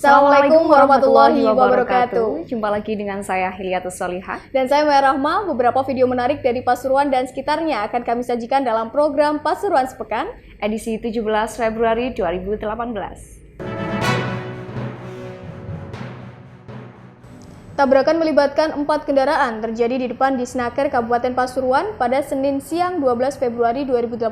Assalamualaikum warahmatullahi wabarakatuh. Jumpa lagi dengan saya Hilyatus Solihah. Dan saya Maya Rahma. Beberapa video menarik dari Pasuruan dan sekitarnya akan kami sajikan dalam program Pasuruan Sepekan Edisi 17 Februari 2018. Tabrakan melibatkan 4 kendaraan terjadi di depan Disnaker Kabupaten Pasuruan pada Senin siang 12 Februari 2018.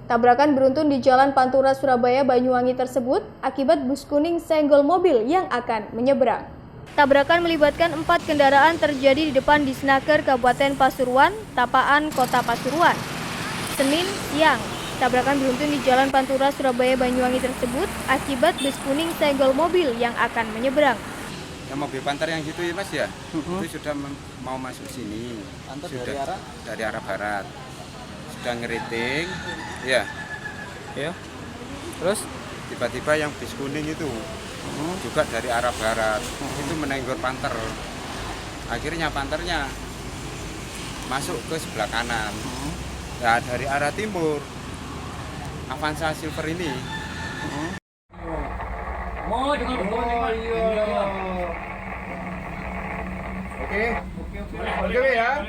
Tabrakan beruntun di Jalan Pantura Surabaya Banyuwangi tersebut akibat bus kuning senggol mobil yang akan menyeberang. Tabrakan melibatkan 4 kendaraan terjadi di depan Disnaker Kabupaten Pasuruan, Tapaan, Kota Pasuruan. Senin siang, tabrakan beruntun di Jalan Pantura Surabaya Banyuwangi tersebut akibat bus kuning senggol mobil yang akan menyeberang. Yang mobil Panther yang gitu ya Mas ya, itu sudah mau masuk sini, sudah dari arah barat, sudah ngeriting, ya. Terus tiba-tiba yang bis kuning itu juga dari arah barat, itu menenggur Panther. Akhirnya Panthernya masuk ke sebelah kanan. Nah, dari arah timur, Avanza Silver ini. Oke ya.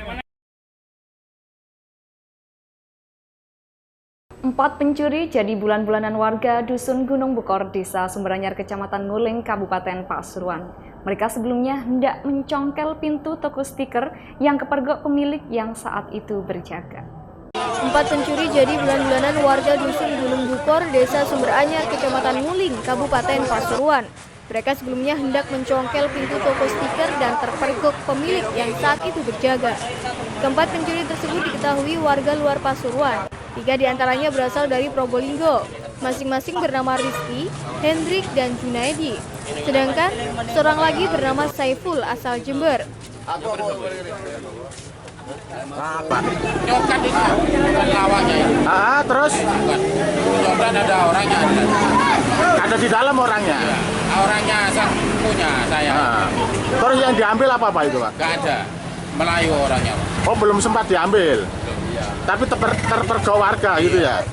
4 pencuri jadi bulan-bulanan warga Dusun Gunung Bukor, Desa Sumberanyar, Kecamatan Nguling, Kabupaten Pasuruan. Mereka sebelumnya hendak mencongkel pintu toko stiker yang kepergok pemilik yang saat itu berjaga. 4 pencuri jadi bulan-bulanan warga Dusun Gunung Bukor, Desa Sumberanyar, Kecamatan Nguling, Kabupaten Pasuruan. Mereka sebelumnya hendak mencongkel pintu toko stiker dan terpergok pemilik yang saat itu berjaga. Keempat pencuri tersebut diketahui warga luar Pasuruan. 3 diantaranya berasal dari Probolinggo, masing-masing bernama Rizky, Hendrik, dan Junaidi. Sedangkan seorang lagi bernama Saiful asal Jember. Nyokap itu lawanya itu. Terus? Nyokap ada orangnya. Ada di dalam orangnya? Ya, orangnya punya saya. Terus yang diambil apa itu Pak? Gak ada. Melayu orangnya Pak. Oh belum sempat diambil? Iya. Tapi terpergok warga gitu ya?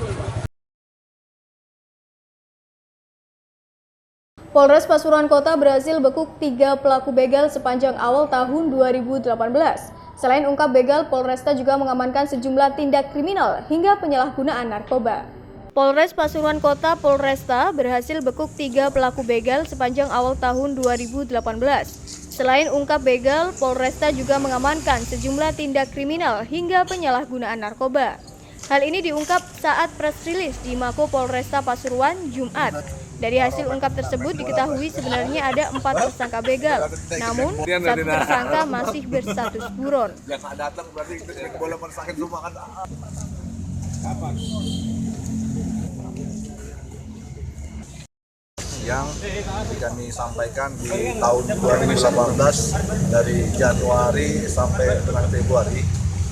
Polres Pasuruan Kota berhasil bekuk 3 pelaku begal sepanjang awal tahun 2018. Selain ungkap begal, Polresta juga mengamankan sejumlah tindak kriminal hingga penyalahgunaan narkoba. Polres Pasuruan Kota Polresta berhasil bekuk 3 pelaku begal sepanjang awal tahun 2018. Selain ungkap begal, Polresta juga mengamankan sejumlah tindak kriminal hingga penyalahgunaan narkoba. Hal ini diungkap saat press release di Mako Polresta Pasuruan Jumat. Dari hasil ungkap tersebut diketahui sebenarnya ada 4 tersangka begal, namun 1 tersangka masih berstatus buron. Yang kami sampaikan di tahun 2018 dari Januari sampai dengan Februari,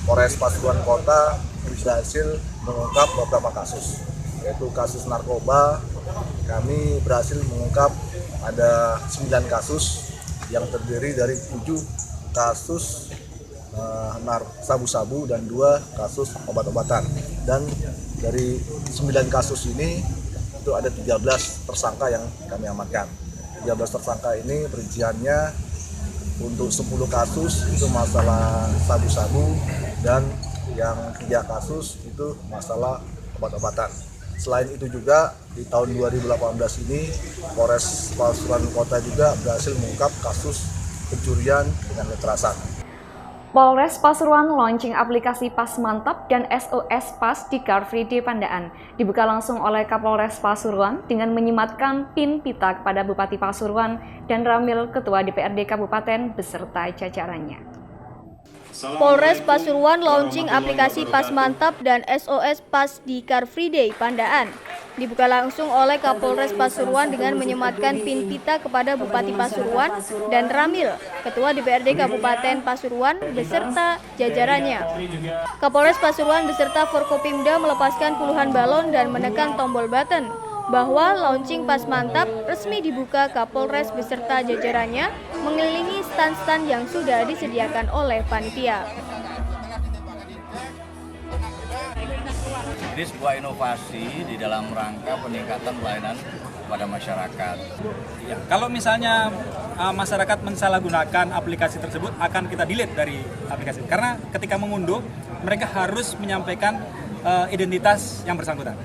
Polres Pasuruan Kota berhasil mengungkap beberapa kasus, yaitu kasus narkoba. Kami berhasil mengungkap ada 9 kasus yang terdiri dari 7 kasus sabu-sabu dan 2 kasus obat-obatan. Dan dari 9 kasus ini itu ada 13 tersangka yang kami amankan. 13 tersangka ini perinciannya untuk 10 kasus itu masalah sabu-sabu dan yang 3 kasus itu masalah obat-obatan. Selain itu juga di tahun 2018 ini Polres Pasuruan Kota juga berhasil mengungkap kasus pencurian dengan kekerasan. Polres Pasuruan launching aplikasi Pas Mantap dan SOS Pas di Car Free Day Pandaan. Dibuka langsung oleh Kapolres Pasuruan dengan menyematkan PIN pita kepada Bupati Pasuruan dan Ramil, Ketua DPRD Kabupaten beserta jajarannya. Polres Pasuruan launching aplikasi Pas Mantap dan SOS Pas di Car Free Day Pandaan. Dibuka langsung oleh Kapolres Pasuruan dengan menyematkan PIN pita kepada Bupati Pasuruan dan Ramil, Ketua DPRD Kabupaten Pasuruan beserta jajarannya. Kapolres Pasuruan beserta Forkopimda melepaskan puluhan balon dan menekan tombol button bahwa launching Pas Mantap resmi dibuka. Kapolres beserta jajarannya mengelilingi stand-stand yang sudah disediakan oleh panitia. Ini sebuah inovasi di dalam rangka peningkatan pelayanan kepada masyarakat. Ya, kalau misalnya masyarakat mensalahgunakan aplikasi tersebut, akan kita delete dari aplikasi. Karena ketika mengunduh, mereka harus menyampaikan identitas yang bersangkutan.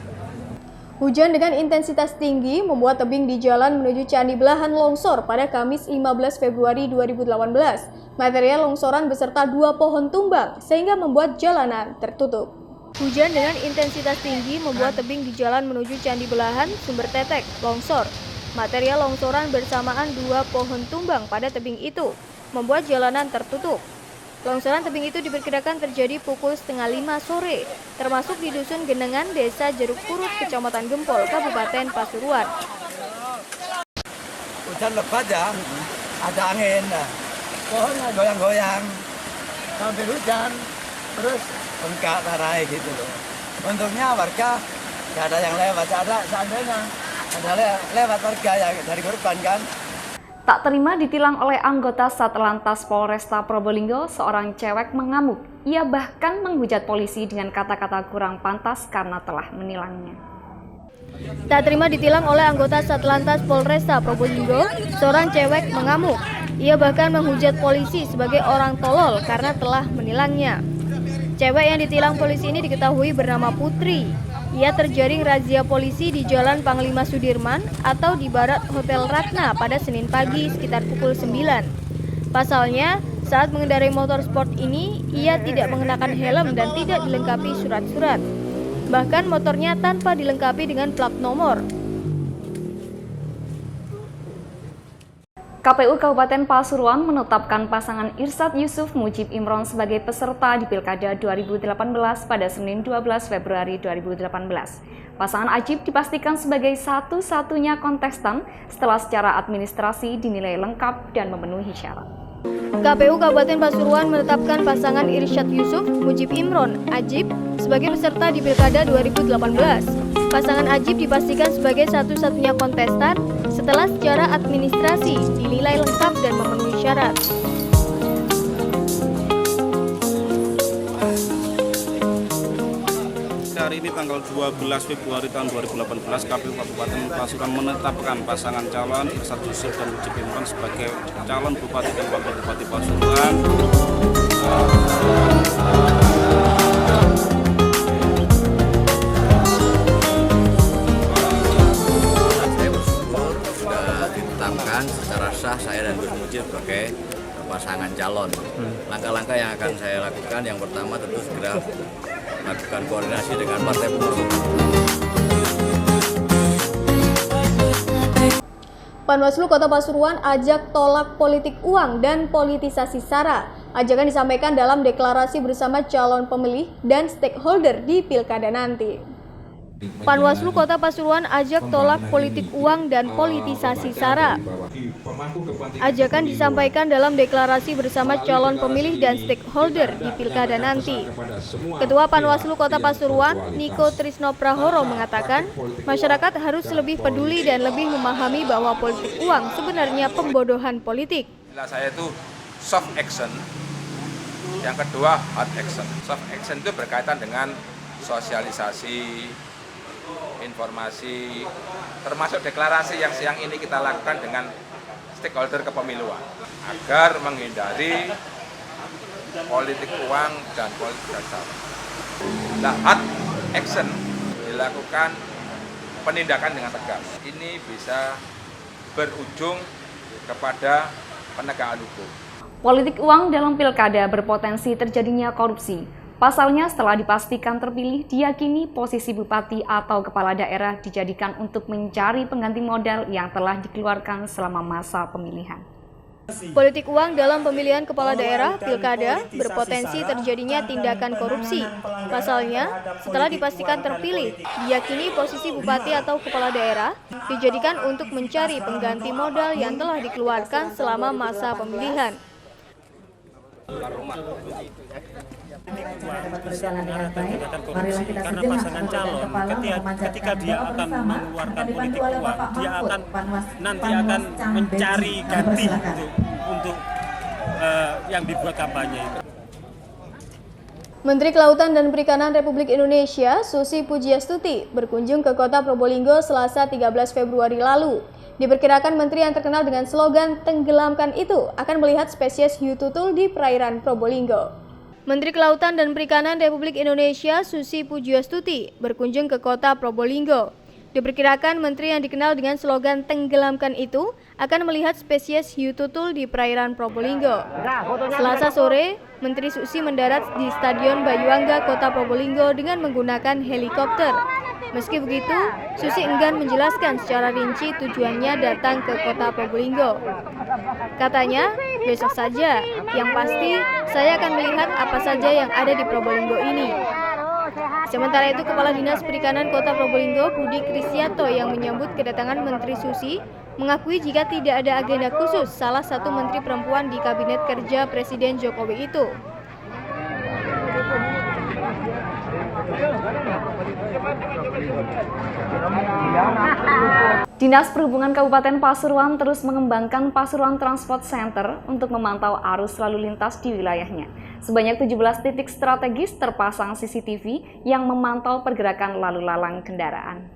Hujan dengan intensitas tinggi membuat tebing di jalan menuju Candi Belahan longsor pada Kamis 15 Februari 2018. Material longsoran beserta 2 pohon tumbang sehingga membuat jalanan tertutup. Hujan dengan intensitas tinggi membuat tebing di jalan menuju Candi Belahan, Sumber Tetek, longsor. Material longsoran bersamaan 2 pohon tumbang pada tebing itu membuat jalanan tertutup. Longsoran tebing itu diperkirakan terjadi pukul 4:30 sore, termasuk di Dusun Genengan, Desa Jeruk Purut, Kecamatan Gempol, Kabupaten Pasuruan. Hujan lebat ya, ada angin, pohonnya goyang-goyang, sambil hujan, terus bengkak tarai gitu loh. Untungnya warga gak ada yang lewat, seandainya ada lewat warga yang dari korban kan. Tak terima ditilang oleh anggota Satlantas Polresta Probolinggo, seorang cewek mengamuk. Ia bahkan menghujat polisi dengan kata-kata kurang pantas karena telah menilangnya. Tak terima ditilang oleh anggota Satlantas Polresta Probolinggo, seorang cewek mengamuk. Ia bahkan menghujat polisi sebagai orang tolol karena telah menilangnya. Cewek yang ditilang polisi ini diketahui bernama Putri. Ia terjaring razia polisi di Jalan Panglima Sudirman atau di barat Hotel Ratna pada Senin pagi sekitar pukul 9. Pasalnya, saat mengendarai motor sport ini, ia tidak mengenakan helm dan tidak dilengkapi surat-surat. Bahkan motornya tanpa dilengkapi dengan plat nomor. KPU Kabupaten Pasuruan menetapkan pasangan Irsyad Yusuf Mujib Imron sebagai peserta di Pilkada 2018 pada Senin 12 Februari 2018. Pasangan Ajib dipastikan sebagai satu-satunya kontestan setelah secara administrasi dinilai lengkap dan memenuhi syarat. KPU Kabupaten Pasuruan menetapkan pasangan Irsyad Yusuf Mujib Imron Ajib sebagai peserta di Pilkada 2018. Pasangan Ajib dipastikan sebagai satu-satunya kontestan setelah secara administrasi dinilai lengkap dan memenuhi syarat. Hari ini tanggal 12 Februari tahun 2018, KPU Kabupaten Pasuruan menetapkan pasangan calon Irsyad Yusuf dan Mujib Imron sebagai calon Bupati dan Wakil Bupati Pasuruan. Saya bersyukur sudah ditetapkan secara sah saya dan Gus Mujib sebagai pasangan calon. Langkah-langkah yang akan saya lakukan, yang pertama tentu segera lakukan koordinasi dengan partai pengusung. Panwaslu Kota Pasuruan ajak tolak politik uang dan politisasi SARA. Ajakan disampaikan dalam deklarasi bersama calon pemilih dan stakeholder di Pilkada nanti. Panwaslu Kota Pasuruan ajak tolak politik uang dan politisasi SARA. Ajakan disampaikan dalam deklarasi bersama calon pemilih dan stakeholder di Pilkada nanti. Ketua Panwaslu Kota Pasuruan, Niko Trisno Prahoro mengatakan, masyarakat harus lebih peduli dan lebih memahami bahwa politik uang sebenarnya pembodohan politik. Saya itu soft action, yang kedua hard action. Soft action itu berkaitan dengan sosialisasi, informasi, termasuk deklarasi yang siang ini kita lakukan dengan stakeholder kepemiluan agar menghindari politik uang dan politik dasar. Nah, hard action dilakukan penindakan dengan tegas. Ini bisa berujung kepada penegakan hukum. Politik uang dalam pilkada berpotensi terjadinya korupsi. Pasalnya, setelah dipastikan terpilih, diyakini posisi bupati atau kepala daerah dijadikan untuk mencari pengganti modal yang telah dikeluarkan selama masa pemilihan. Politik uang dalam pemilihan kepala daerah, pilkada, berpotensi terjadinya tindakan korupsi. Pasalnya, setelah dipastikan terpilih, diyakini posisi bupati atau kepala daerah dijadikan untuk mencari pengganti modal yang telah dikeluarkan selama masa pemilihan. Bisa mengarahkan tindakan korupsi karena pasangan calon ketika dia akan mengeluarkan politik uang, dia akan nanti akan mencari ganti untuk yang dibuat kampanye itu. Menteri Kelautan dan Perikanan Republik Indonesia, Susi Pujiastuti, berkunjung ke kota Probolinggo Selasa 13 Februari lalu. Diperkirakan menteri yang terkenal dengan slogan "Tenggelamkan itu" akan melihat spesies hiu tutul di perairan Probolinggo. Menteri Kelautan dan Perikanan Republik Indonesia, Susi Pujiastuti, berkunjung ke kota Probolinggo. Diperkirakan menteri yang dikenal dengan slogan "Tenggelamkan itu" akan melihat spesies hiu tutul di perairan Probolinggo. Selasa sore, Menteri Susi mendarat di Stadion Bayuangga, Kota Probolinggo dengan menggunakan helikopter. Meski begitu, Susi enggan menjelaskan secara rinci tujuannya datang ke Kota Probolinggo. Katanya, besok saja. Yang pasti, saya akan melihat apa saja yang ada di Probolinggo ini. Sementara itu, Kepala Dinas Perikanan Kota Probolinggo, Budi Krisyanto, yang menyambut kedatangan Menteri Susi, mengakui jika tidak ada agenda khusus salah satu menteri perempuan di Kabinet Kerja Presiden Jokowi itu. Dinas Perhubungan Kabupaten Pasuruan terus mengembangkan Pasuruan Transport Center untuk memantau arus lalu lintas di wilayahnya. Sebanyak 17 titik strategis terpasang CCTV yang memantau pergerakan lalu lalang kendaraan.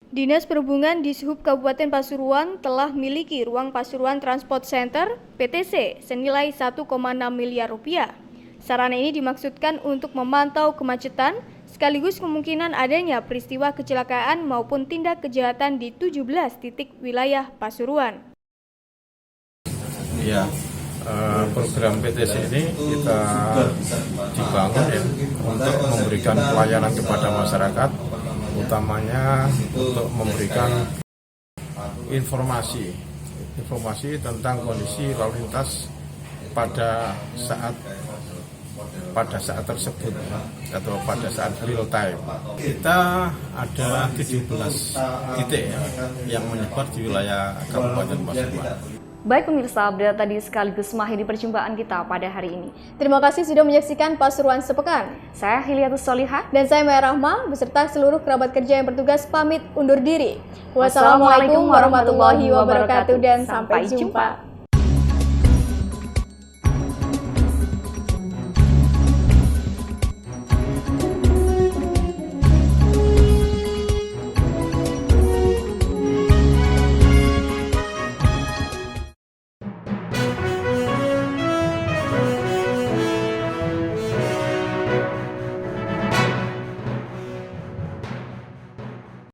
Dinas Perhubungan di Dishub Kabupaten Pasuruan telah miliki ruang Pasuruan Transport Center (PTC) senilai 1,6 miliar rupiah. Sarana ini dimaksudkan untuk memantau kemacetan sekaligus kemungkinan adanya peristiwa kecelakaan maupun tindak kejahatan di 17 titik wilayah Pasuruan. Ya, program PTC ini kita dibangun ya untuk memberikan pelayanan kepada masyarakat, utamanya untuk memberikan informasi tentang kondisi lalu lintas pada saat tersebut atau pada saat real time. Kita ada 17 titik yang menyebar di wilayah Kabupaten Pasuruan. Baik pemirsa, berita tadi sekaligus mengakhiri perjumpaan kita pada hari ini. Terima kasih sudah menyaksikan Pasuruan Sepekan. Saya Hiliatus Solihah dan saya Maya Rahma beserta seluruh kerabat kerja yang bertugas pamit undur diri. Wassalamualaikum warahmatullahi wabarakatuh dan sampai jumpa.